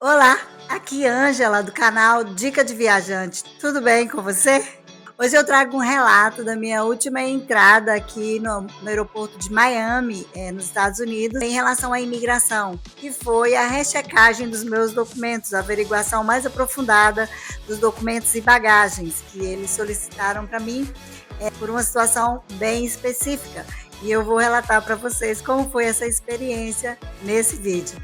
Olá, aqui é Ângela do canal Dica de Viajante. Tudo bem com você? Hoje eu trago um relato da minha última entrada aqui no aeroporto de Miami, nos Estados Unidos, em relação à imigração, que foi a rechecagem dos meus documentos, a averiguação mais aprofundada dos documentos e bagagens que eles solicitaram para mim, por uma situação bem específica. E eu vou relatar para vocês como foi essa experiência nesse vídeo.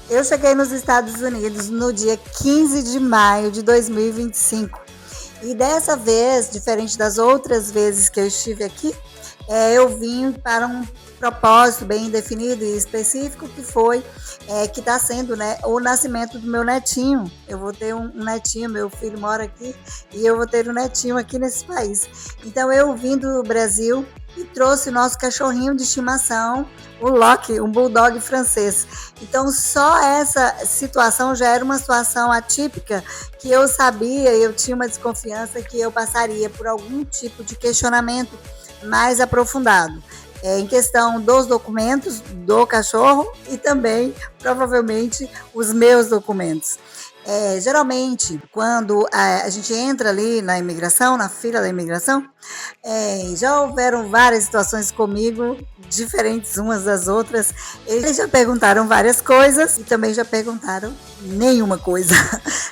Eu cheguei nos Estados Unidos no dia 15 de maio de 2025. E dessa vez, diferente das outras vezes que eu estive aqui, eu vim para um propósito bem definido e específico, que foi que está sendo, né, o nascimento do meu netinho. Eu vou ter um netinho, meu filho mora aqui, e eu vou ter um netinho aqui nesse país. Então eu vim do Brasil e trouxe o nosso cachorrinho de estimação, o Loki, um bulldog francês. Então só essa situação já era uma situação atípica, que eu sabia, eu tinha uma desconfiança que eu passaria por algum tipo de questionamento mais aprofundado, em questão dos documentos do cachorro e também, provavelmente, os meus documentos. Geralmente, quando a gente entra ali na imigração, na fila da imigração, já houveram várias situações comigo, diferentes umas das outras. Eles já perguntaram várias coisas e também já perguntaram nenhuma coisa.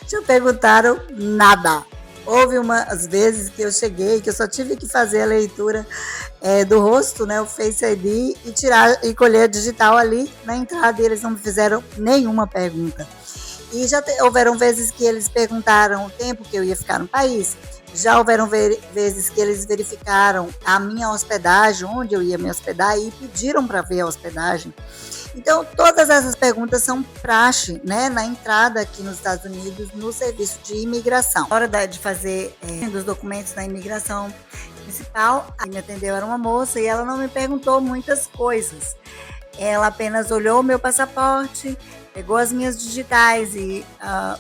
Já perguntaram nada. Houve umas vezes que eu cheguei, que eu só tive que fazer a leitura do rosto, né, o Face ID, e tirar e colher a digital ali na entrada, e eles não me fizeram nenhuma pergunta. E já houveram vezes que eles perguntaram o tempo que eu ia ficar no país. Já houveram vezes que eles verificaram a minha hospedagem, onde eu ia me hospedar, e pediram para ver a hospedagem. Então, todas essas perguntas são praxe, né, na entrada aqui nos Estados Unidos, no serviço de imigração. Na hora de fazer dos documentos da imigração principal, a que me atendeu era uma moça e ela não me perguntou muitas coisas. Ela apenas olhou o meu passaporte, pegou as minhas digitais e a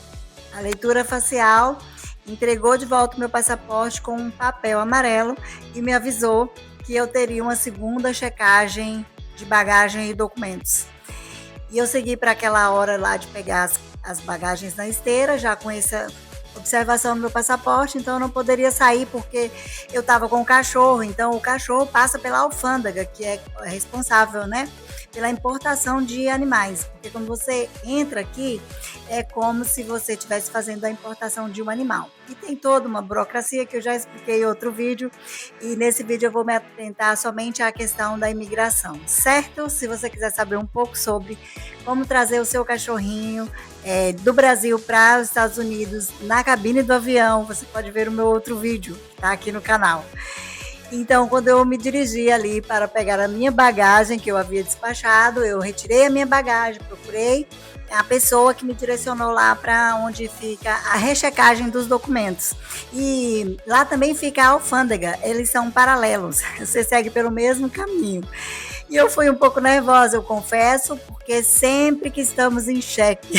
leitura facial, entregou de volta o meu passaporte com um papel amarelo e me avisou que eu teria uma segunda checagem de bagagem e documentos. E eu segui para aquela hora lá de pegar as bagagens na esteira, já com essa observação no meu passaporte, então eu não poderia sair porque eu estava com o cachorro. Então o cachorro passa pela alfândega, que é responsável, né, pela importação de animais, porque quando você entra aqui é como se você estivesse fazendo a importação de um animal, e tem toda uma burocracia que eu já expliquei em outro vídeo, e nesse vídeo eu vou me atentar somente à questão da imigração, certo? Se você quiser saber um pouco sobre como trazer o seu cachorrinho do Brasil para os Estados Unidos na cabine do avião, você pode ver o meu outro vídeo, tá aqui no canal. Então, quando eu me dirigi ali para pegar a minha bagagem que eu havia despachado, eu retirei a minha bagagem, procurei a pessoa que me direcionou lá para onde fica a rechecagem dos documentos. E lá também fica a alfândega, eles são paralelos, você segue pelo mesmo caminho. E eu fui um pouco nervosa, eu confesso, porque sempre que estamos em cheque,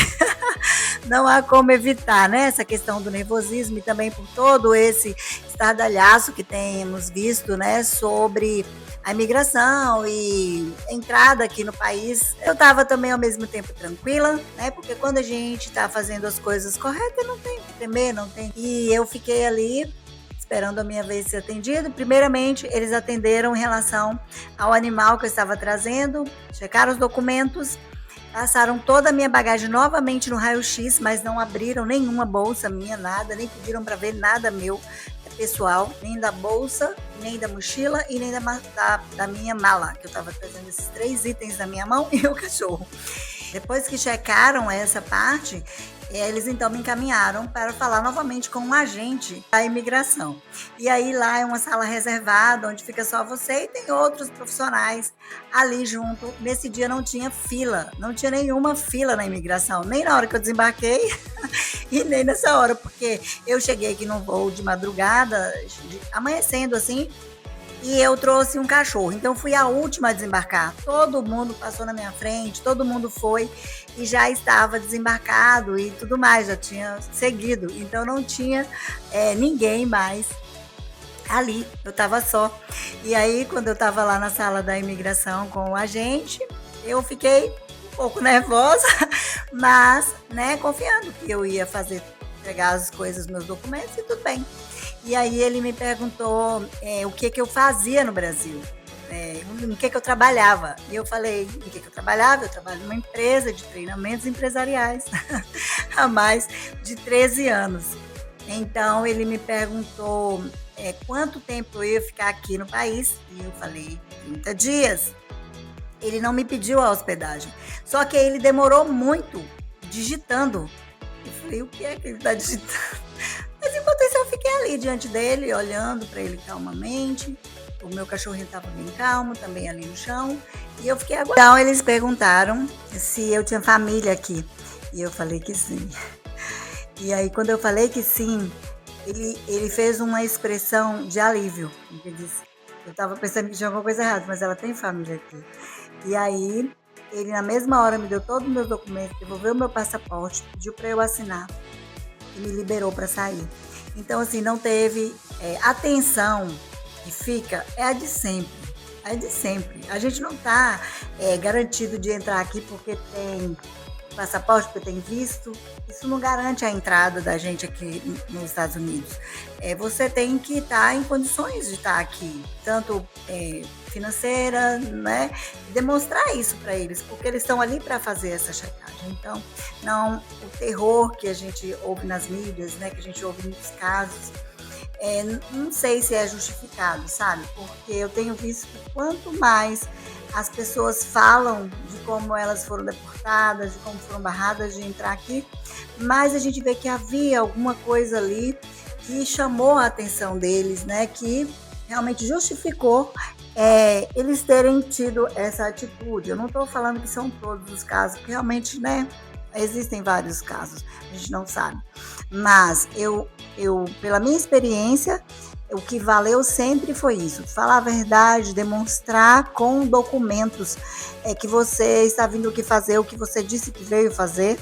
não há como evitar, né, essa questão do nervosismo, e também por todo esse estardalhaço que temos visto, né, sobre a imigração e entrada aqui no país. Eu estava também ao mesmo tempo tranquila, né, porque quando a gente está fazendo as coisas corretas, não tem o que temer, não tem. E eu fiquei ali esperando a minha vez ser atendida. Primeiramente, eles atenderam em relação ao animal que eu estava trazendo, checaram os documentos, passaram toda a minha bagagem novamente no raio-x, mas não abriram nenhuma bolsa minha, nada, nem pediram para ver nada meu pessoal, nem da bolsa, nem da mochila e nem da minha mala, que eu estava trazendo esses 3 itens na minha mão e o cachorro. Depois que checaram essa parte, eles então me encaminharam para falar novamente com um agente da imigração. E aí lá é uma sala reservada, onde fica só você e tem outros profissionais ali junto. Nesse dia não tinha fila, não tinha nenhuma fila na imigração, nem na hora que eu desembarquei e nem nessa hora, porque eu cheguei aqui num voo de madrugada, amanhecendo assim, e eu trouxe um cachorro, então fui a última a desembarcar. Todo mundo passou na minha frente, todo mundo foi e já estava desembarcado e tudo mais, já tinha seguido, então não tinha ninguém mais ali, eu estava só. E aí, quando eu estava lá na sala da imigração com o agente, eu fiquei pouco nervosa, mas, né, confiando que eu ia fazer, pegar as coisas, meus documentos e tudo bem. E aí ele me perguntou o que que eu fazia no Brasil, em que eu trabalhava. E eu falei, em que eu trabalhava? Eu trabalho numa empresa de treinamentos empresariais há mais de 13 anos. Então ele me perguntou quanto tempo eu ia ficar aqui no país, e eu falei 30 dias. Ele não me pediu a hospedagem, só que ele demorou muito digitando. Eu falei, o que é que ele está digitando? Mas enquanto isso eu fiquei ali diante dele, olhando para ele calmamente. O meu cachorrinho estava bem calmo, também ali no chão, e eu fiquei aguardando. Então eles perguntaram se eu tinha família aqui, e eu falei que sim. E aí quando eu falei que sim, ele fez uma expressão de alívio. Ele disse, eu estava pensando que tinha alguma coisa errada, mas ela tem família aqui. E aí ele na mesma hora me deu todos os meus documentos, devolveu o meu passaporte, pediu para eu assinar e me liberou para sair. Então assim, não teve atenção que fica, é a de sempre. É de sempre. A gente não está garantido de entrar aqui porque tem passaporte, porque tem visto. Isso não garante a entrada da gente aqui nos Estados Unidos. Você tem que estar em condições de estar aqui, tanto financeira, né? Demonstrar isso para eles, porque eles estão ali para fazer essa checagem. Então, não o terror que a gente ouve nas mídias, né? Que a gente ouve em muitos casos. Não sei se é justificado, sabe? Porque eu tenho visto que quanto mais as pessoas falam de como elas foram deportadas, de como foram barradas de entrar aqui, mais a gente vê que havia alguma coisa ali que chamou a atenção deles, né? Que realmente justificou eles terem tido essa atitude. Eu não estou falando que são todos os casos, porque realmente, né? Existem vários casos, a gente não sabe. Mas eu, pela minha experiência, o que valeu sempre foi isso: falar a verdade, demonstrar com documentos que você está vindo aqui fazer o que você disse que veio fazer.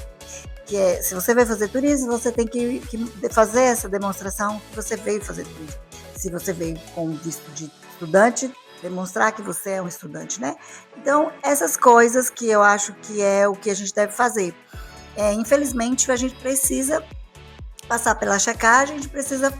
Que se você vai fazer turismo, você tem que fazer essa demonstração que você veio fazer turismo. Se você veio com visto de estudante, demonstrar que você é um estudante, né? Então, essas coisas que eu acho que é o que a gente deve fazer. Infelizmente, a gente precisa passar pela checagem, a gente precisa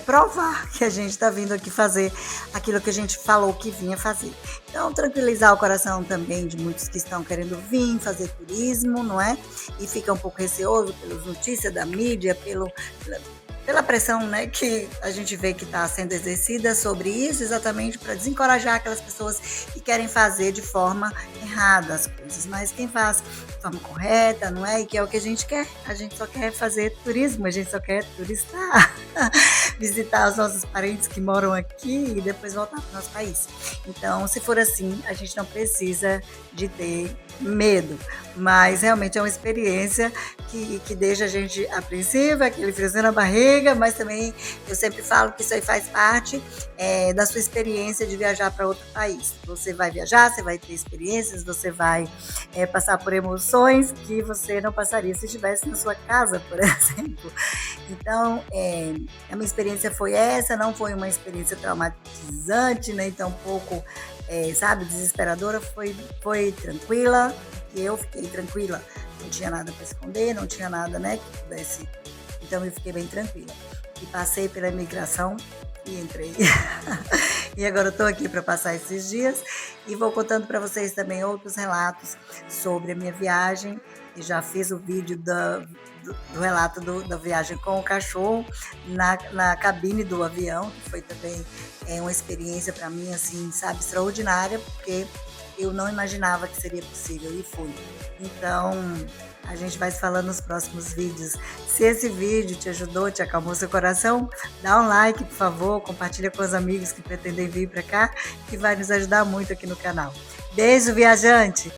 provar que a gente está vindo aqui fazer aquilo que a gente falou que vinha fazer. Então, tranquilizar o coração também de muitos que estão querendo vir fazer turismo, não é? E fica um pouco receoso pelas notícias da mídia, pela pressão, né, que a gente vê que está sendo exercida sobre isso, exatamente para desencorajar aquelas pessoas que querem fazer de forma errada as coisas. Mas quem faz de forma correta, não é? E que é o que a gente quer. A gente só quer fazer turismo, a gente só quer turistar, visitar os nossos parentes que moram aqui e depois voltar para o nosso país. Então, se for assim, a gente não precisa de ter medo, mas realmente é uma experiência que deixa a gente apreensiva, aquele friozinho na barriga, mas também eu sempre falo que isso aí faz parte da sua experiência de viajar para outro país. Você vai viajar, você vai ter experiências, você vai passar por emoções que você não passaria se estivesse na sua casa, por exemplo. Então, a minha experiência foi essa, não foi uma experiência traumatizante, nem tampouco desesperadora, foi tranquila, e eu fiquei tranquila, não tinha nada para esconder, não tinha nada, né, que pudesse, então eu fiquei bem tranquila, e passei pela imigração e entrei, e agora eu estou aqui para passar esses dias, e vou contando para vocês também outros relatos sobre a minha viagem. Eu já fiz o vídeo do relato da viagem com o cachorro na cabine do avião, que foi também uma experiência para mim, assim, sabe, extraordinária, porque eu não imaginava que seria possível e foi. Então, a gente vai se falando nos próximos vídeos. Se esse vídeo te ajudou, te acalmou seu coração, dá um like, por favor, compartilha com os amigos que pretendem vir para cá, que vai nos ajudar muito aqui no canal. Beijo, viajante!